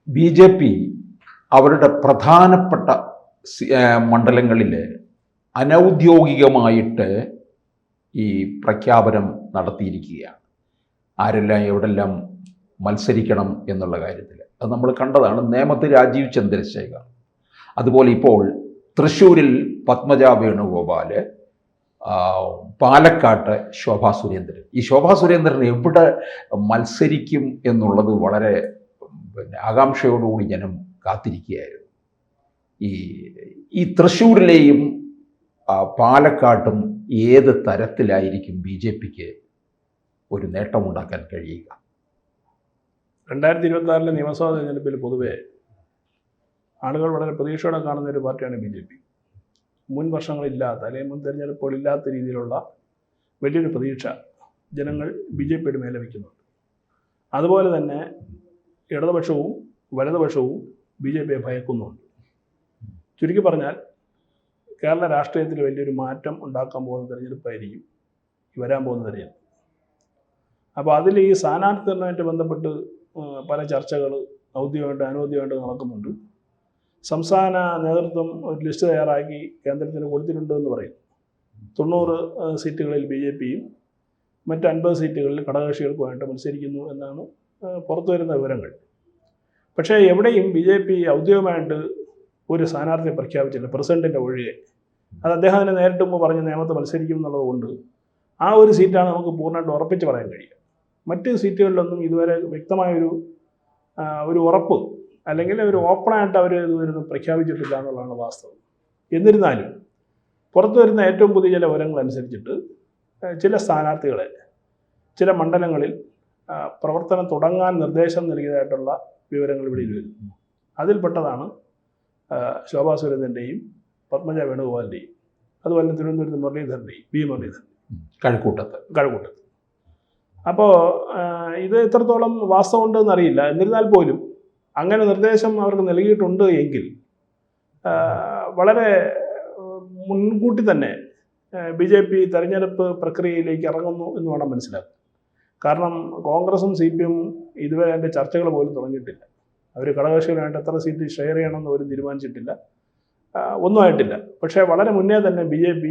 BJP അവരുടെ പ്രധാനപ്പെട്ട മണ്ഡലങ്ങളിൽ അനൗദ്യോഗികമായിട്ട് ഈ പ്രഖ്യാപനം നടത്തിയിരിക്കുകയാണ്. ആരെല്ലാം എവിടെല്ലാം മത്സരിക്കണം എന്നുള്ള കാര്യത്തിൽ അത് നമ്മൾ കണ്ടതാണ്. നേമത്ത് രാജീവ് ചന്ദ്രശേഖർ, അതുപോലെ ഇപ്പോൾ തൃശ്ശൂരിൽ പത്മജ വേണുഗോപാൽ, പാലക്കാട്ട് ശോഭാ സുരേന്ദ്രൻ. ഈ ശോഭാ സുരേന്ദ്രൻ എവിടെ മത്സരിക്കും എന്നുള്ളത് വളരെ ആകാംക്ഷയോടുകൂടി ജനം കാത്തിരിക്കുകയായിരുന്നു. ഈ തൃശ്ശൂരിലെയും പാലക്കാട്ടും ഏത് തരത്തിലായിരിക്കും BJPക്ക് ഒരു നേട്ടമുണ്ടാക്കാൻ കഴിയുക? 2026 നിയമസഭാ തെരഞ്ഞെടുപ്പിൽ പൊതുവെ ആളുകൾ വളരെ പ്രതീക്ഷയോടെ കാണുന്ന ഒരു പാർട്ടിയാണ് BJP. മുൻ വർഷങ്ങളില്ലാത്ത അല്ലെങ്കിൽ മുൻ തെരഞ്ഞെടുപ്പുകളില്ലാത്ത രീതിയിലുള്ള വലിയൊരു പ്രതീക്ഷ ജനങ്ങൾ BJPയുടെ മേലെ വയ്ക്കുന്നുണ്ട്. അതുപോലെ തന്നെ ഇടതുപക്ഷവും വലതുപക്ഷവും BJPയെ ഭയക്കുന്നുണ്ട്. ചുരുക്കി പറഞ്ഞാൽ കേരള രാഷ്ട്രീയത്തിൽ വലിയൊരു മാറ്റം ഉണ്ടാക്കാൻ പോകുന്ന തെരഞ്ഞെടുപ്പായിരിക്കും വരാൻ പോകുന്ന തെരഞ്ഞെടുപ്പ്. അപ്പോൾ അതിൽ ഈ സ്ഥാനാർത്ഥി നിർണ്ണയമായിട്ട് ബന്ധപ്പെട്ട് പല ചർച്ചകൾ ഔദ്യോഗികമായിട്ട് അനൗദ്യോഗികമായിട്ട് നടക്കുന്നുണ്ട്. സംസ്ഥാന നേതൃത്വം ഒരു ലിസ്റ്റ് തയ്യാറാക്കി കേന്ദ്രത്തിന് കൊടുത്തിട്ടുണ്ടെന്ന് പറയും. 90 സീറ്റുകളിൽ BJPയും മറ്റ് 50 സീറ്റുകളിൽ ഘടകകക്ഷികൾക്കുമായിട്ട് മത്സരിക്കുന്നു എന്നാണ് പുറത്തു വരുന്ന വിവരങ്ങൾ. പക്ഷേ എവിടെയും BJP ഔദ്യോഗികമായിട്ട് ഒരു സ്ഥാനാർത്ഥിയെ പ്രഖ്യാപിച്ചില്ല, പ്രസിഡന്റിൻ്റെ ഒഴികെ. അത് അദ്ദേഹം തന്നെ നേരിട്ട് മുമ്പ് പറഞ്ഞ് നേമത്ത് മത്സരിക്കും എന്നുള്ളത് കൊണ്ട് ആ ഒരു സീറ്റാണ് നമുക്ക് പൂർണ്ണമായിട്ട് ഉറപ്പിച്ച് പറയാൻ കഴിയുക. മറ്റ് സീറ്റുകളിലൊന്നും ഇതുവരെ വ്യക്തമായൊരു ഉറപ്പ് അല്ലെങ്കിൽ ഒരു ഓപ്പണായിട്ട് അവർ ഇതുവരെ പ്രഖ്യാപിച്ചിട്ടില്ല എന്നുള്ളതാണ് വാസ്തവം. എന്നിരുന്നാലും പുറത്തു വരുന്ന ഏറ്റവും പുതിയ ചില വിവരങ്ങൾ അനുസരിച്ചിട്ട് ചില സ്ഥാനാർത്ഥികളെ ചില മണ്ഡലങ്ങളിൽ പ്രവർത്തനം തുടങ്ങാൻ നിർദ്ദേശം നൽകിയതായിട്ടുള്ള വിവരങ്ങൾ ഇവിടെ വരുന്നു. അതിൽപ്പെട്ടതാണ് ശോഭാ സുരേന്ദ്രൻ്റെയും പത്മജ വേണുഗോപാലിൻ്റെയും അതുപോലെ തിരുവനന്തപുരത്ത് മുരളീധരൻ്റെയും കഴക്കൂട്ടത്ത്. അപ്പോൾ ഇത് എത്രത്തോളം വാസ്തവമുണ്ടെന്ന് അറിയില്ല. എന്നിരുന്നാൽ പോലും അങ്ങനെ നിർദ്ദേശം അവർക്ക് നൽകിയിട്ടുണ്ട് എങ്കിൽ വളരെ മുൻകൂട്ടി തന്നെ BJP തെരഞ്ഞെടുപ്പ് പ്രക്രിയയിലേക്ക് ഇറങ്ങുന്നു എന്ന് വേണം മനസ്സിലാക്കുക. കാരണം കോൺഗ്രസും CPM ഇതുവരെ അതിൻ്റെ ചർച്ചകൾ പോലും തുടങ്ങിയിട്ടില്ല. അവർ ഘടകകക്ഷികളായിട്ട് എത്ര സീറ്റ് ഷെയർ ചെയ്യണമെന്ന് പോലും തീരുമാനിച്ചിട്ടില്ല, ഒന്നും ആയിട്ടില്ല. പക്ഷേ വളരെ മുന്നേ തന്നെ BJP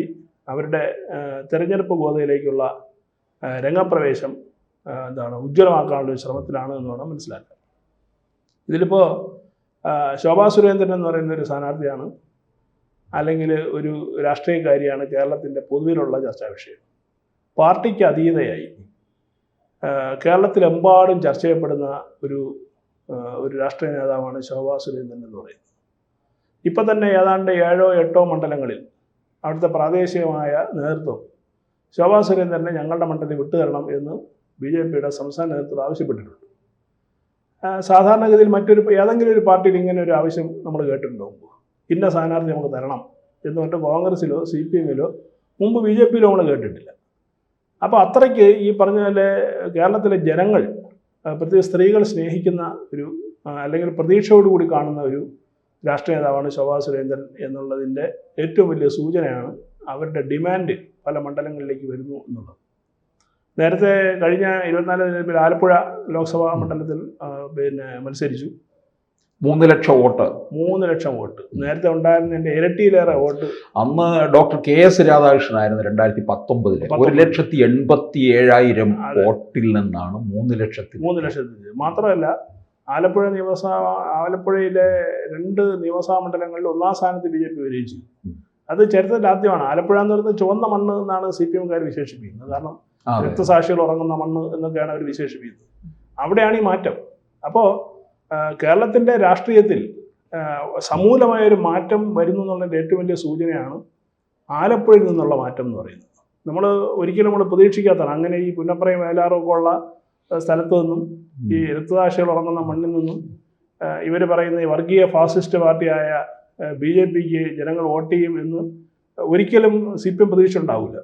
അവരുടെ തെരഞ്ഞെടുപ്പ് ഗോതയിലേക്കുള്ള രംഗപ്രവേശം ഉജ്ജ്വലമാക്കാനുള്ള ശ്രമത്തിലാണ് എന്ന് വേണം മനസ്സിലാക്കാൻ. ഇതിലിപ്പോൾ ശോഭാ സുരേന്ദ്രൻ എന്ന് പറയുന്ന ഒരു സ്ഥാനാർത്ഥിയാണ് അല്ലെങ്കിൽ ഒരു രാഷ്ട്രീയക്കാരിയാണ് കേരളത്തിൻ്റെ പൊതുവിലുള്ള ചർച്ചാ വിഷയം. പാർട്ടിക്ക് അതീതയായി കേരളത്തിലെമ്പാടും ചർച്ച ചെയ്യപ്പെടുന്ന ഒരു രാഷ്ട്രീയ നേതാവാണ് ശോഭാ സുരേന്ദ്രൻ എന്ന് പറയുന്നത്. ഇപ്പം തന്നെ ഏതാണ്ട് 7 or 8 മണ്ഡലങ്ങളിൽ അവിടുത്തെ പ്രാദേശികമായ നേതൃത്വം ശോഭാ സുരേന്ദ്രനെ ഞങ്ങളുടെ മണ്ഡലത്തിൽ വിട്ടുതരണം എന്ന് BJPയുടെ സംസ്ഥാന നേതൃത്വം ആവശ്യപ്പെട്ടിട്ടുണ്ട്. സാധാരണഗതിയിൽ ഏതെങ്കിലും ഒരു പാർട്ടിയിൽ ഇങ്ങനെ ഒരു ആവശ്യം നമ്മൾ കേട്ടിട്ടുണ്ടോ? ഇന്ന സ്ഥാനാർത്ഥി നമുക്ക് തരണം എന്ന് പറഞ്ഞിട്ട് കോൺഗ്രസ്സിലോ CPMലോ മുമ്പ് BJPയിലോ നമ്മൾ കേട്ടിട്ടില്ല. അപ്പോൾ അത്രയ്ക്ക് ഈ പറഞ്ഞ പോലെ കേരളത്തിലെ ജനങ്ങൾ, പ്രത്യേകിച്ച് സ്ത്രീകൾ സ്നേഹിക്കുന്ന ഒരു അല്ലെങ്കിൽ പ്രതീക്ഷയോടുകൂടി കാണുന്ന ഒരു രാഷ്ട്രീയ നേതാവാണ് ശോഭാ സുരേന്ദ്രൻ എന്നുള്ളതിൻ്റെ ഏറ്റവും വലിയ സൂചനയാണ് അവരുടെ ഡിമാൻഡ് പല മണ്ഡലങ്ങളിലേക്ക് വരുന്നു എന്നുള്ളത്. നേരത്തെ കഴിഞ്ഞ 24 തെരഞ്ഞെടുപ്പിൽ ആലപ്പുഴ ലോക്സഭാ മണ്ഡലത്തിൽ മത്സരിച്ചു. 3 ലക്ഷം വോട്ട്. 3 ലക്ഷം വോട്ട്. നേരത്തെ ഉണ്ടായിരുന്നതിൻ്റെ ഇരട്ടിയിലേറെ വോട്ട്. അന്ന് ഡോക്ടർ KS രാധാകൃഷ്ണനായിരുന്നു 2019. 1,87,000 വോട്ടിൽ നിന്നാണ് 3 ലക്ഷത്തിൽ. മാത്രമല്ല ആലപ്പുഴയിലെ 2 നിയമസഭാ മണ്ഡലങ്ങളിൽ 1ാം സ്ഥാനത്ത് BJP വരികയും ചെയ്തു. അത് ചരിത്രത്തിൽ ആദ്യമാണ്. ആലപ്പുഴ എന്ന് പറയുന്നത് ചുവന്ന മണ്ണ് എന്നാണ് CPMക്കാർ വിശേഷിപ്പിക്കുന്നത്. കാരണം രക്തസാക്ഷികൾ ഉറങ്ങുന്ന മണ്ണ് എന്നൊക്കെയാണ് അവർ വിശേഷിപ്പിക്കുന്നത്. അവിടെയാണ് ഈ മാറ്റം. അപ്പോൾ കേരളത്തിൻ്റെ രാഷ്ട്രീയത്തിൽ സമൂലമായൊരു മാറ്റം വരുന്നു എന്നുള്ളതിൻ്റെ ഏറ്റവും വലിയ സൂചനയാണ് ആലപ്പുഴയിൽ നിന്നുള്ള മാറ്റം എന്ന് പറയുന്നത്. ഒരിക്കലും പ്രതീക്ഷിക്കാത്തതാണ്. അങ്ങനെ ഈ പുന്നപ്രയും വയലാറുമൊക്കെ ഉള്ള സ്ഥലത്ത് നിന്നും ഈ രക്തസാക്ഷികൾ ഉറങ്ങുന്ന മണ്ണിൽ നിന്നും ഇവർ പറയുന്ന ഈ വർഗീയ ഫാസിസ്റ്റ് പാർട്ടിയായ BJPക്ക് ജനങ്ങൾ വോട്ട് ചെയ്യും എന്ന് ഒരിക്കലും CPM പ്രതീക്ഷ ഉണ്ടാവില്ല.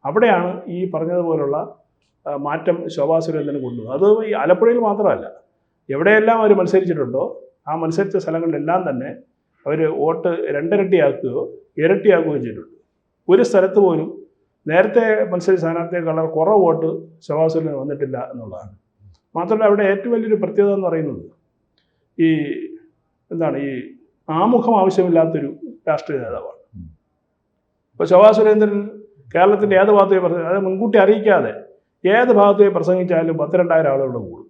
അവിടെയാണ് ഈ പറഞ്ഞതുപോലുള്ള മാറ്റം ശോഭാ സുരേന്ദ്രന് കൊണ്ടുവന്നത്. അത് ഈ ആലപ്പുഴയിൽ മാത്രമല്ല, എവിടെയെല്ലാം അവർ മത്സരിച്ചിട്ടുണ്ടോ ആ മത്സരിച്ച സ്ഥലങ്ങളിലെല്ലാം തന്നെ അവർ വോട്ട് 2 ഇരട്ടിയാക്കുകയോ ഇരട്ടിയാക്കുകയോ ചെയ്തിട്ടുണ്ട്. ഒരു സ്ഥലത്ത് പോലും നേരത്തെ മത്സരിച്ച സ്ഥാനാർത്ഥിയേക്കാൾ കുറവ് വോട്ട് ശോഭാ സുരേന്ദ്രന് വന്നിട്ടില്ല എന്നുള്ളതാണ്. മാത്രമല്ല അവിടെ ഏറ്റവും വലിയൊരു പ്രത്യേകത എന്ന് പറയുന്നത് ഈ ആമുഖം ആവശ്യമില്ലാത്തൊരു രാഷ്ട്രീയ നേതാവാണ്. ഇപ്പോൾ ശോഭാ സുരേന്ദ്രൻ കേരളത്തിൻ്റെ ഏത് ഭാഗത്ത് പോയി അത് മുൻകൂട്ടി അറിയിക്കാതെ ഏത് ഭാഗത്ത് പോയി പ്രസംഗിച്ചാലും 10,000-2000 ആളുകളുടെ കൂടും.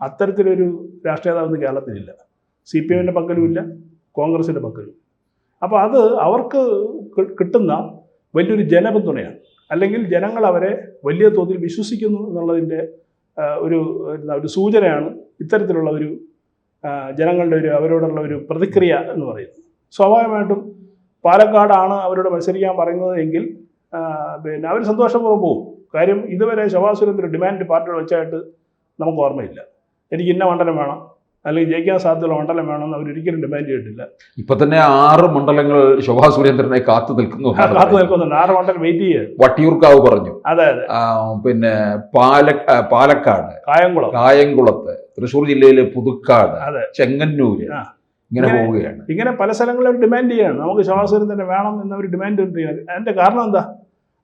അത്തരത്തിലൊരു രാഷ്ട്രീയ നേതാവ് കേരളത്തിലില്ല. CPM-ൻ്റെ പക്കലുമില്ല, കോൺഗ്രസിൻ്റെ പക്കലും. അപ്പോൾ അത് അവർക്ക് കിട്ടുന്ന വലിയൊരു ജനപിന്തുണയാണ്. അല്ലെങ്കിൽ ജനങ്ങൾ അവരെ വലിയ തോതിൽ വിശ്വസിക്കുന്നു എന്നുള്ളതിൻ്റെ ഒരു സൂചനയാണ് ഇത്തരത്തിലുള്ള ഒരു ജനങ്ങളുടെ അവരോടുള്ള ഒരു പ്രതിക്രിയ എന്ന് പറയുന്നത്. സ്വാഭാവികമായിട്ടും പാലക്കാടാണ് അവരോട് മത്സരിക്കാൻ പറയുന്നത് എങ്കിൽ അവർ സന്തോഷപൂർവ്വം പോകും. കാര്യം ഇതുവരെ ശോഭാ സുരേന്ദ്രൻ ഡിമാൻഡ് പാർട്ടിയോട് വെച്ചായിട്ട് നമുക്ക് ഓർമ്മയില്ല. എനിക്ക് ഇന്ന മണ്ഡലം വേണം, അല്ലെങ്കിൽ ജയിക്കാൻ സാധ്യതയുള്ള മണ്ഡലം വേണമെന്ന് അവരൊരിക്കലും ഡിമാൻഡ് ചെയ്തിട്ടില്ല. ഇപ്പൊ തന്നെ 6 മണ്ഡലങ്ങൾ ശോഭാ സുരേന്ദ്രനെ കാത്തു നിൽക്കുന്നുണ്ട്. 6 മണ്ഡലം വെയിറ്റ് ചെയ്യുക. വട്ടിയൂർക്കാവ് പറഞ്ഞു, അതെ, പിന്നെ പാലക്കാട്, കായംകുളത്ത്, തൃശ്ശൂർ ജില്ലയിലെ പുതുക്കാട്, ചെങ്ങന്നൂര്, ഇങ്ങനെ പോവുകയാണ്. ഇങ്ങനെ പല സ്ഥലങ്ങളിലും ഡിമാൻഡ് ചെയ്യാണ് നമുക്ക് ശോഭാ സുരേന്ദ്രനെ വേണം എന്നവർ ഡിമാൻഡ് ചെയ്യുന്നത്. അതിന്റെ കാരണം എന്താ?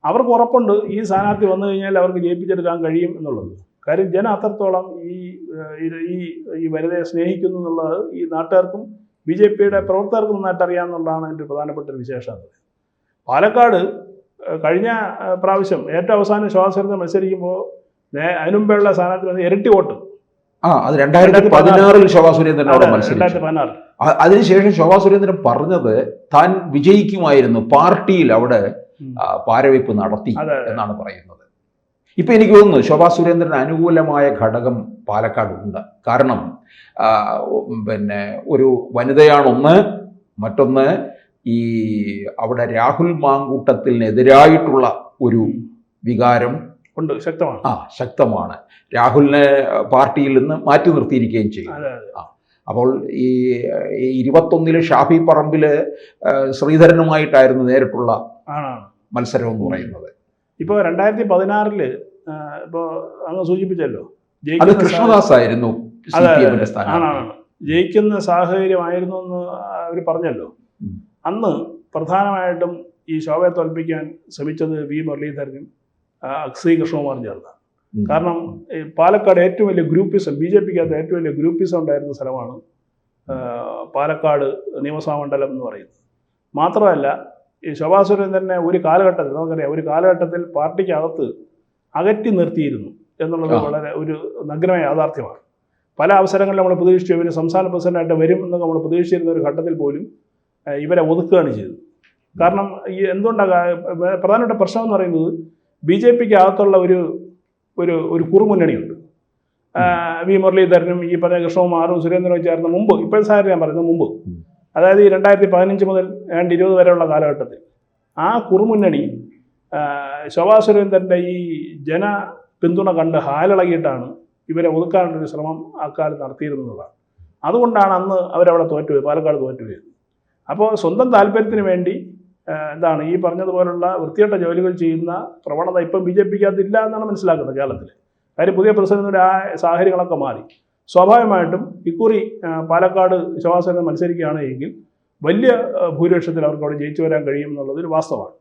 അവർക്ക് ഉറപ്പുണ്ട് ഈ സ്ഥാനാർത്ഥി വന്നു കഴിഞ്ഞാൽ അവർക്ക് ജയിപ്പിച്ചെടുക്കാൻ കഴിയും എന്നുള്ളത്. കാര്യം ജനം അത്രത്തോളം ഈ വനിതയെ സ്നേഹിക്കുന്നു എന്നുള്ളത് ഈ നാട്ടുകാർക്കും BJP-യുടെ പ്രവർത്തകർക്കും നന്നായിട്ട് അറിയാമെന്നുള്ളതാണ് എൻ്റെ പ്രധാനപ്പെട്ട ഒരു വിശേഷത. പാലക്കാട് കഴിഞ്ഞ പ്രാവശ്യം ഏറ്റവും അവസാനം ശോഭാ സുരേന്ദ്രൻ മത്സരിക്കുമ്പോൾ അതിനുമുമ്പുള്ള സ്ഥാനാർത്ഥി ഇരട്ടി വോട്ട്. അത് 2016-ൽ ശോഭാ സുരേന്ദ്രൻ അവിടെ മത്സരിച്ചു. 2016. അതിനുശേഷം ശോഭാ സുരേന്ദ്രൻ പറഞ്ഞത് താൻ വിജയിക്കുമായിരുന്നു, പാർട്ടിയിൽ അവിടെ പാരവയ്പ് നടത്തി എന്നാണ് പറയുന്നത്. ഇപ്പൊ എനിക്ക് തോന്നുന്നു ശോഭാ സുരേന്ദ്രന് അനുകൂലമായ ഘടകം പാലക്കാട് ഉണ്ട്. കാരണം പിന്നെ ഒരു വനിതയാണൊന്ന്, മറ്റൊന്ന് ഈ അവിടെ രാഹുൽ മാങ്കൂട്ടത്തിനെതിരായിട്ടുള്ള ഒരു വികാരം ഉണ്ട്, ശക്തമാണ്. രാഹുലിനെ പാർട്ടിയിൽ നിന്ന് മാറ്റി നിർത്തിയിരിക്കുകയും ചെയ്യും. അപ്പോൾ ഈ 21-ൽ ഷാഫി പറമ്പില് ശ്രീധരനുമായിട്ടായിരുന്നു നേരിട്ടുള്ള മത്സരം എന്ന് പറയുന്നത്. ഇപ്പോൾ 2016-ൽ ഇപ്പോൾ അങ്ങ് സൂചിപ്പിച്ചല്ലോ, അത് കൃഷ്ണദാസ് ആയിരുന്നു ജയിക്കുന്ന സാഹചര്യമായിരുന്നു എന്ന് അവർ പറഞ്ഞല്ലോ. അന്ന് പ്രധാനമായിട്ടും ഈ ശോഭയെ തോൽപ്പിക്കാൻ ശ്രമിച്ചത് V. മുരളീധരനും C. കൃഷ്ണകുമാറും ചേർന്നാണ്. കാരണം പാലക്കാട് ഏറ്റവും വലിയ ഗ്രൂപ്പിസം, BJP-ക്കകത്ത് ഏറ്റവും വലിയ ഗ്രൂപ്പിസം ഉണ്ടായിരുന്ന സ്ഥലമാണ് പാലക്കാട് നിയമസഭാ മണ്ഡലം എന്ന് പറയുന്നത്. മാത്രമല്ല ഈ ശോഭാ സുരേന്ദ്രനെ ഒരു കാലഘട്ടത്തിൽ നമുക്കറിയാം, ഒരു കാലഘട്ടത്തിൽ പാർട്ടിക്കകത്ത് അകറ്റി നിർത്തിയിരുന്നു എന്നുള്ളത് വളരെ ഒരു നഗ്നമായ യാഥാർത്ഥ്യമാണ്. പല അവസരങ്ങളിലും നമ്മൾ പ്രതീക്ഷിച്ചു ഇവർ സംസ്ഥാന പ്രസിഡന്റായിട്ട് വരും എന്നൊക്കെ നമ്മൾ പ്രതീക്ഷിച്ചിരുന്ന ഒരു ഘട്ടത്തിൽ പോലും ഇവരെ ഒതുക്കുകയാണ് ചെയ്തത്. കാരണം ഈ എന്തുകൊണ്ടാണ് പ്രധാനപ്പെട്ട പ്രശ്നം എന്ന് പറയുന്നത്, BJP-ക്ക് അകത്തുള്ള ഒരു കുറുമുന്നണിയുണ്ട്. V. മുരളീധരനും ഈ പറഞ്ഞ കൃഷ്ണകുമാറും സുരേന്ദ്രനും ചേർന്ന മുമ്പ്, ഇപ്പോഴത്തെ സാഹചര്യം ഞാൻ പറയുന്നത് മുമ്പ്, അതായത് ഈ 2015 മുതൽ 2020 വരെയുള്ള കാലഘട്ടത്തിൽ ആ കുറുമുന്നണി ശോഭാ സുരേന്ദ്രൻ്റെ ഈ ജന പിന്തുണ കണ്ട് ഹാലിളകിയിട്ടാണ് ഇവരെ ഒതുക്കാനുള്ളൊരു ശ്രമം അക്കാലത്ത് നടത്തിയിരുന്നതാണ്. അതുകൊണ്ടാണ് അന്ന് അവരവിടെ തോറ്റുപോയത്, പാലക്കാട് തോറ്റുപോയത്. അപ്പോൾ സ്വന്തം താല്പര്യത്തിന് വേണ്ടി ഈ പറഞ്ഞതുപോലുള്ള വൃത്തികെട്ട ജോലികൾ ചെയ്യുന്ന പ്രവണത ഇപ്പം BJP-ക്കകത്ത് ഇല്ല എന്നാണ് മനസ്സിലാക്കുന്നത് കേരളത്തിൽ. കാര്യം പുതിയ പ്രസിഡന്റിൻ്റെ ആ സാഹചര്യങ്ങളൊക്കെ മാറി. സ്വാഭാവികമായിട്ടും ഇക്കുറി പാലക്കാട് ശോഭാ സുരേന്ദ്രൻ മത്സരിക്കുകയാണ് എങ്കിൽ വലിയ ഭൂരിപക്ഷത്തിൽ അവർക്ക് അവിടെ ജയിച്ചു വരാൻ കഴിയും എന്നുള്ളതൊരു വാസ്തവമാണ്.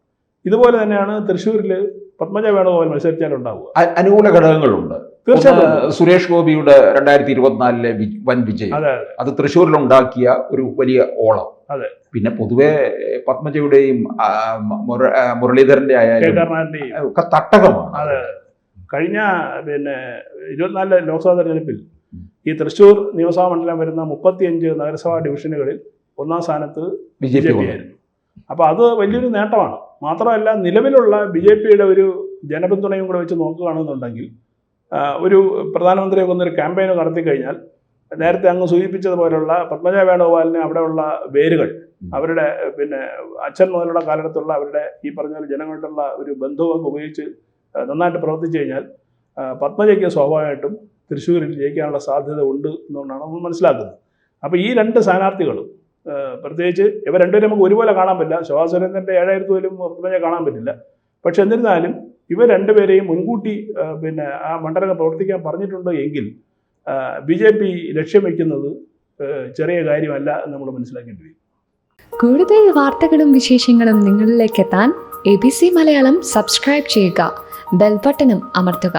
ഇതുപോലെ തന്നെയാണ് തൃശ്ശൂരിൽ പത്മജ വേണുഗോപാൽ മത്സരിച്ചാലുണ്ടാവുക. അനുകൂല ഘടകങ്ങളുണ്ട്. തീർച്ചയായിട്ടും സുരേഷ് ഗോപിയുടെ 2024-ലെ വൻ വിജയം, അത് തൃശ്ശൂരിലുണ്ടാക്കിയ ഒരു വലിയ ഓളം. പിന്നെ പൊതുവെ പത്മജയുടെയും മുരളീധരന്റെ ആയാലും ഒക്കെ തട്ടകമാണ്. കഴിഞ്ഞ 24 ലോക്സഭാ തെരഞ്ഞെടുപ്പിൽ ഈ തൃശ്ശൂർ നിയമസഭാ മണ്ഡലം വരുന്ന 35 നഗരസഭാ ഡിവിഷനുകളിൽ 1ാം സ്ഥാനത്ത് BJP ആയിരുന്നു. അപ്പോൾ അത് വലിയൊരു നേട്ടമാണ്. മാത്രമല്ല നിലവിലുള്ള BJP-യുടെ ഒരു ജനപിന്തുണയും കൂടെ വെച്ച് നോക്കുകയാണെന്നുണ്ടെങ്കിൽ ഒരു പ്രധാനമന്ത്രിയൊക്കെ ഒന്നൊരു ക്യാമ്പയിൻ നടത്തി കഴിഞ്ഞാൽ നേരത്തെ അങ്ങ് സൂചിപ്പിച്ചതുപോലുള്ള പത്മജ വേണുഗോപാലിന് അവിടെയുള്ള വേരുകൾ, അവരുടെ അച്ഛൻ മുതലുള്ള കാലഘട്ടത്തുള്ള അവരുടെ ഈ പറഞ്ഞ ജനങ്ങളുള്ള ഒരു ബന്ധമൊക്കെ ഉപയോഗിച്ച് നന്നായിട്ട് പ്രവർത്തിച്ചു കഴിഞ്ഞാൽ പത്മജയ്ക്ക് സ്വാഭാവികമായിട്ടും തൃശ്ശൂരിൽ ജയിക്കാനുള്ള സാധ്യത ഉണ്ട് എന്നുകൊണ്ടാണ് നമ്മൾ മനസ്സിലാക്കുന്നത്. അപ്പോൾ ഈ 2 സ്ഥാനാർത്ഥികളും പ്രത്യേകിച്ച് ഇവർ രണ്ടുപേരും നമുക്ക് ഒരുപോലെ കാണാൻ പറ്റില്ല. ശോഭാ സുരേന്ദ്രൻ്റെ 7000 പോലും പത്മജയെ കാണാൻ പറ്റില്ല. പക്ഷെ എന്നിരുന്നാലും ഇവർ രണ്ടുപേരെയും മുൻകൂട്ടി ആ മണ്ഡലങ്ങൾ പ്രവർത്തിക്കാൻ പറഞ്ഞിട്ടുണ്ട് എങ്കിൽ BJP ലക്ഷ്യം വയ്ക്കുന്നത് ചെറിയ കാര്യമല്ല എന്ന് നമ്മൾ മനസ്സിലാക്കേണ്ടി വരും. കൂടുതൽ വാർത്തകളും വിശേഷങ്ങളും നിങ്ങളിലേക്ക് എത്താൻ ABC മലയാളം സബ്സ്ക്രൈബ് ചെയ്യുക, ബെൽ ബട്ടണും അമർത്തുക.